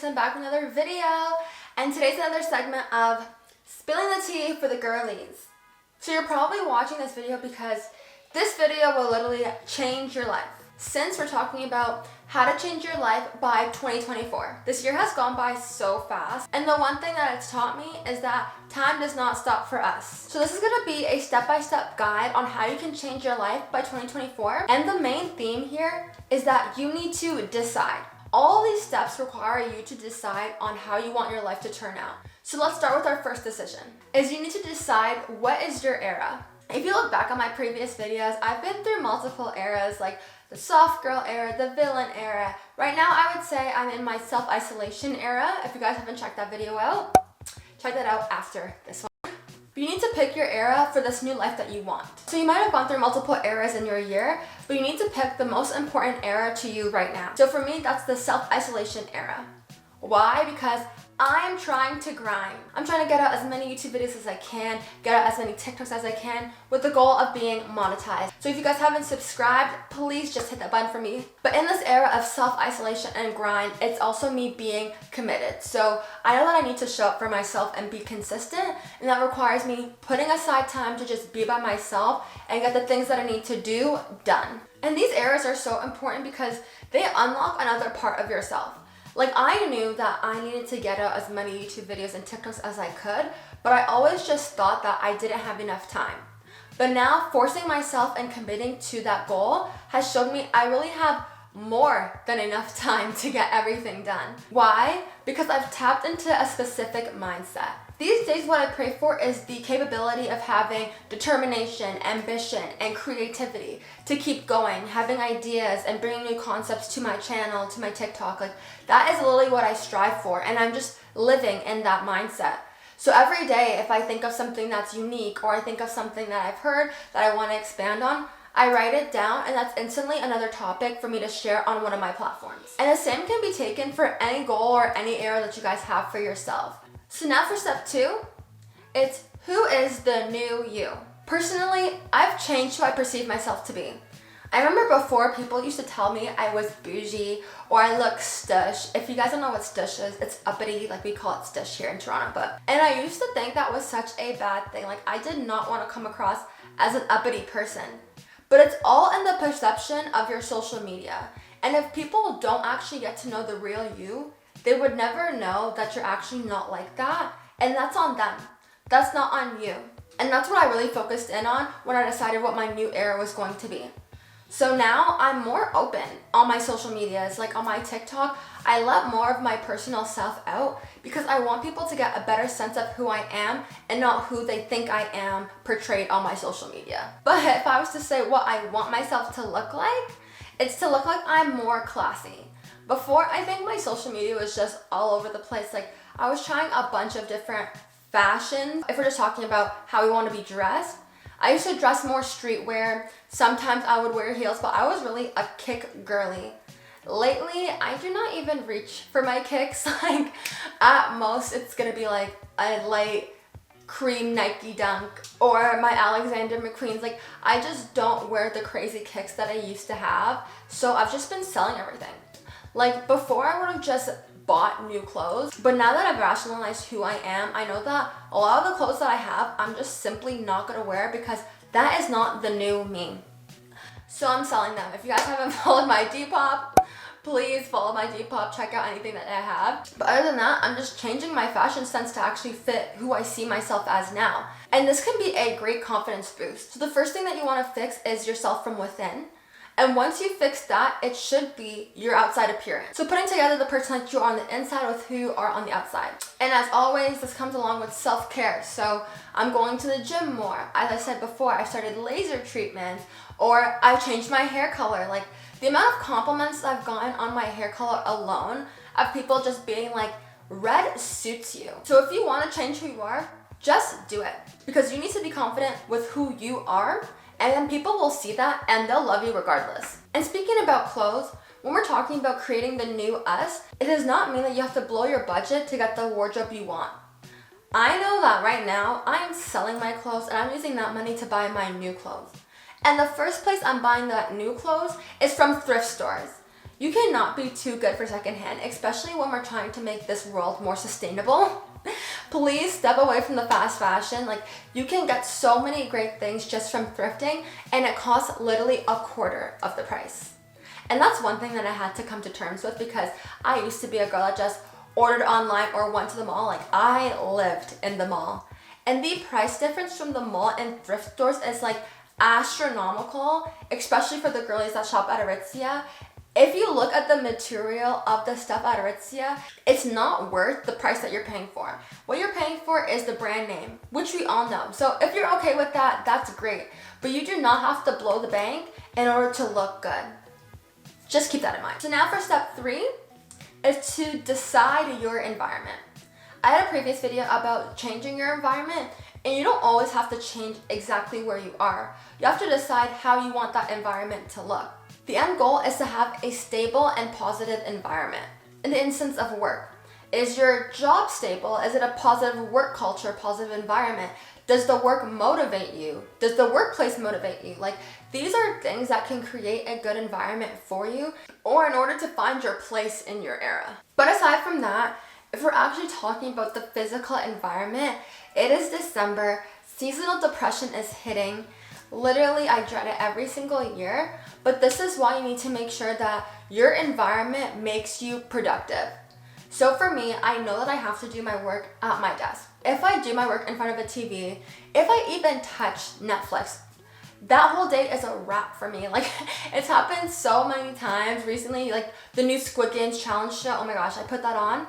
Legerton back with another video, and today's another segment of spilling the tea for the girlies. So you're probably watching this video because this video will literally change your life. Since we're talking about how to change your life by 2024. This year has gone by so fast, and the one thing that it's taught me is that time does not stop for us. So this is going to be a step-by-step guide on how you can change your life by 2024, and the main theme here is that you need to decide. All these steps require you to decide on how you want your life to turn out. So let's start with our first decision, is you need to decide what is your era. If you look back on my previous videos, I've been through multiple eras, like the soft girl era, the villain era. Right now, I would say I'm in my self-isolation era. If you guys haven't checked that video out, check that out after this one. But you need to pick your era for this new life that you want. So you might have gone through multiple eras in your year, but you need to pick the most important era to you right now. So for me, that's the self-isolation era. Why? Because I'm trying to grind. I'm trying to get out as many YouTube videos as I can, get out as many TikToks as I can, with the goal of being monetized. So if you guys haven't subscribed, please just hit that button for me. But in this era of self-isolation and grind, it's also me being committed. So I know that I need to show up for myself and be consistent, and that requires me putting aside time to just be by myself and get the things that I need to do done. And these eras are so important because they unlock another part of yourself. Like, I knew that I needed to get out as many YouTube videos and TikToks as I could, but I always just thought that I didn't have enough time. But now, forcing myself and committing to that goal has showed me I really have more than enough time to get everything done. Why? Because I've tapped into a specific mindset. These days, what I pray for is the capability of having determination, ambition, and creativity to keep going, having ideas and bringing new concepts to my channel, to my TikTok. Like, that is literally what I strive for, and I'm just living in that mindset. So every day, if I think of something that's unique, or I think of something that I've heard that I want to expand on, I write it down, and that's instantly another topic for me to share on one of my platforms. And the same can be taken for any goal or any era that you guys have for yourself. So now for step 2, it's who is the new you? Personally, I've changed who I perceive myself to be. I remember before, people used to tell me I was bougie or I look stush. If you guys don't know what stush is, it's uppity, like we call it stush here in Toronto. And I used to think that was such a bad thing. Like, I did not want to come across as an uppity person. But it's all in the perception of your social media. And if people don't actually get to know the real you, they would never know that you're actually not like that. And that's on them. That's not on you. And that's what I really focused in on when I decided what my new era was going to be. So now I'm more open on my social medias, like on my TikTok. I let more of my personal self out because I want people to get a better sense of who I am and not who they think I am portrayed on my social media. But if I was to say what I want myself to look like, it's to look like I'm more classy. Before, I think my social media was just all over the place. Like, I was trying a bunch of different fashions. If we're just talking about how we want to be dressed, I used to dress more streetwear. Sometimes I would wear heels, but I was really a kick girly. Lately, I do not even reach for my kicks. Like, at most, it's gonna be like a light cream Nike Dunk or my Alexander McQueen's. Like, I just don't wear the crazy kicks that I used to have. So I've just been selling everything. Like, before I would have just bought new clothes, but now that I've rationalized who I am, I know that a lot of the clothes that I have, I'm just simply not gonna wear because that is not the new me. So I'm selling them. If you guys haven't followed my Depop, please follow my Depop, check out anything that I have. But other than that, I'm just changing my fashion sense to actually fit who I see myself as now. And this can be a great confidence boost. So the first thing that you wanna fix is yourself from within. And once you fix that, it should be your outside appearance. So putting together the person that you are on the inside with who you are on the outside. And as always, this comes along with self-care. So I'm going to the gym more. As I said before, I started laser treatments, or I changed my hair color. Like, the amount of compliments I've gotten on my hair color alone of people just being like, red suits you. So if you want to change who you are, just do it. Because you need to be confident with who you are, and then people will see that and they'll love you regardless. And speaking about clothes, when we're talking about creating the new us, it does not mean that you have to blow your budget to get the wardrobe you want. I know that right now I'm selling my clothes and I'm using that money to buy my new clothes. And the first place I'm buying that new clothes is from thrift stores. you cannot be too good for secondhand, especially when we're trying to make this world more sustainable. Please step away from the fast fashion. Like, you can get so many great things just from thrifting, and it costs literally a quarter of the price. And that's one thing that I had to come to terms with, because I used to be a girl that just ordered online or went to the mall. Like, I lived in the mall. And the price difference from the mall and thrift stores is like astronomical, especially for the girlies that shop at Aritzia. If you look at the material of the stuff at Aritzia, it's not worth the price that you're paying for. What you're paying for is the brand name, which we all know. So if you're okay with that, that's great. But you do not have to blow the bank in order to look good. Just keep that in mind. So now for step 3 is to decide your environment. I had a previous video about changing your environment, and you don't always have to change exactly where you are. You have to decide how you want that environment to look. The end goal is to have a stable and positive environment. In the instance of work, is your job stable? Is it a positive work culture, positive environment? Does the work motivate you? Does the workplace motivate you? Like, these are things that can create a good environment for you, or in order to find your place in your era. But aside from that, if we're actually talking about the physical environment, it is December, seasonal depression is hitting. Literally, I dread it every single year, but this is why you need to make sure that your environment makes you productive. So for me, I know that I have to do my work at my desk. If I do my work in front of a TV, if I even touch Netflix, that whole day is a wrap for me. Like, it's happened so many times recently, like the new Squid Games challenge show. Oh my gosh, I put that on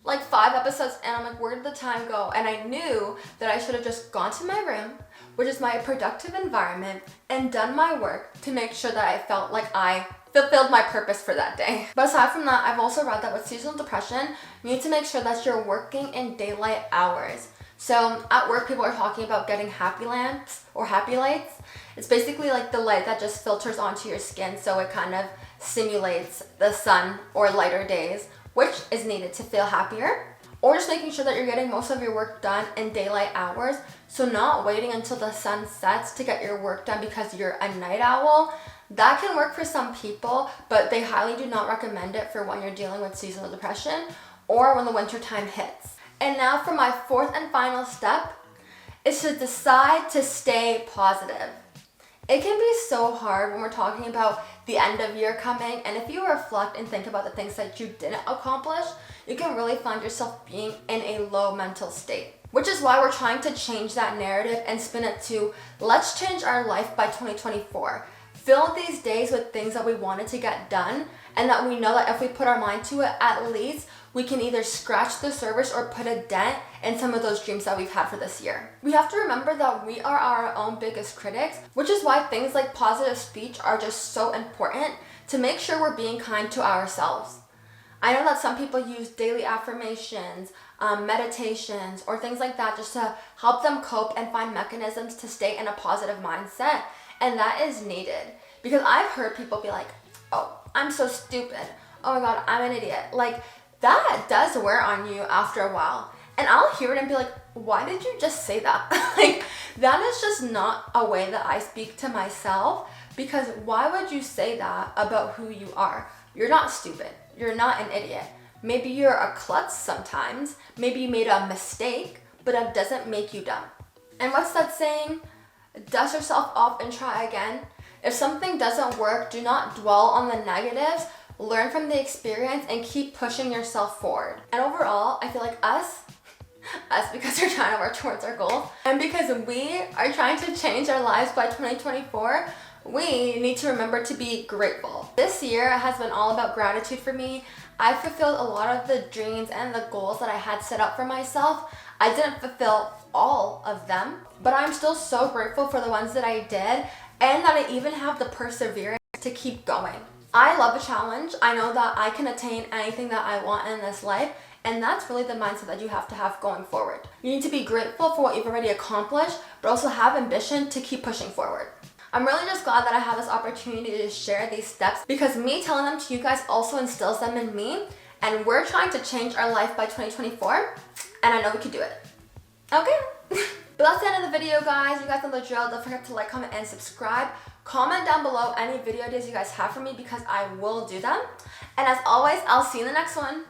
like 5 episodes and I'm like, where did the time go? And I knew that I should have just gone to my room, which is my productive environment, and done my work to make sure that I felt like I fulfilled my purpose for that day. But aside from that, I've also read that with seasonal depression, you need to make sure that you're working in daylight hours. So at work, people are talking about getting happy lamps or happy lights. It's basically like the light that just filters onto your skin, so it kind of simulates the sun or lighter days, which is needed to feel happier. Or just making sure that you're getting most of your work done in daylight hours, so not waiting until the sun sets to get your work done because you're a night owl. That can work for some people, but they highly do not recommend it for when you're dealing with seasonal depression or when the winter time hits. And now for my 4th and final step is to decide to stay positive. It can be so hard when we're talking about the end of year coming, and if you reflect and think about the things that you didn't accomplish, you can really find yourself being in a low mental state. Which is why we're trying to change that narrative and spin it to, let's change our life by 2024. Fill these days with things that we wanted to get done, and that we know that if we put our mind to it, at least we can either scratch the surface or put a dent in some of those dreams that we've had for this year. We have to remember that we are our own biggest critics, which is why things like positive speech are just so important to make sure we're being kind to ourselves. I know that some people use daily affirmations, meditations, or things like that just to help them cope and find mechanisms to stay in a positive mindset, and that is needed. Because I've heard people be like, oh, I'm so stupid. Oh my God, I'm an idiot. Like, that does wear on you after a while. And I'll hear it and be like, why did you just say that? Like, that is just not a way that I speak to myself, because why would you say that about who you are? You're not stupid. You're not an idiot. Maybe you're a klutz sometimes. Maybe you made a mistake, but that doesn't make you dumb. And what's that saying? Dust yourself off and try again. If something doesn't work, do not dwell on the negatives. Learn from the experience and keep pushing yourself forward. And overall, I feel like us because we're trying to work towards our goals, and because we are trying to change our lives by 2024, we need to remember to be grateful. This year has been all about gratitude for me. I fulfilled a lot of the dreams and the goals that I had set up for myself. I didn't fulfill all of them, but I'm still so grateful for the ones that I did, and that I even have the perseverance to keep going. I love a challenge. I know that I can attain anything that I want in this life, and that's really the mindset that you have to have going forward. You need to be grateful for what you've already accomplished, but also have ambition to keep pushing forward. I'm really just glad that I have this opportunity to share these steps, because me telling them to you guys also instills them in me, and we're trying to change our life by 2024, and I know we can do it. Okay, but that's the end of the video. video, guys. You guys know the drill. Don't forget to like, comment, and subscribe. Comment down below any video ideas you guys have for me because I will do them. And as always, I'll see you in the next one.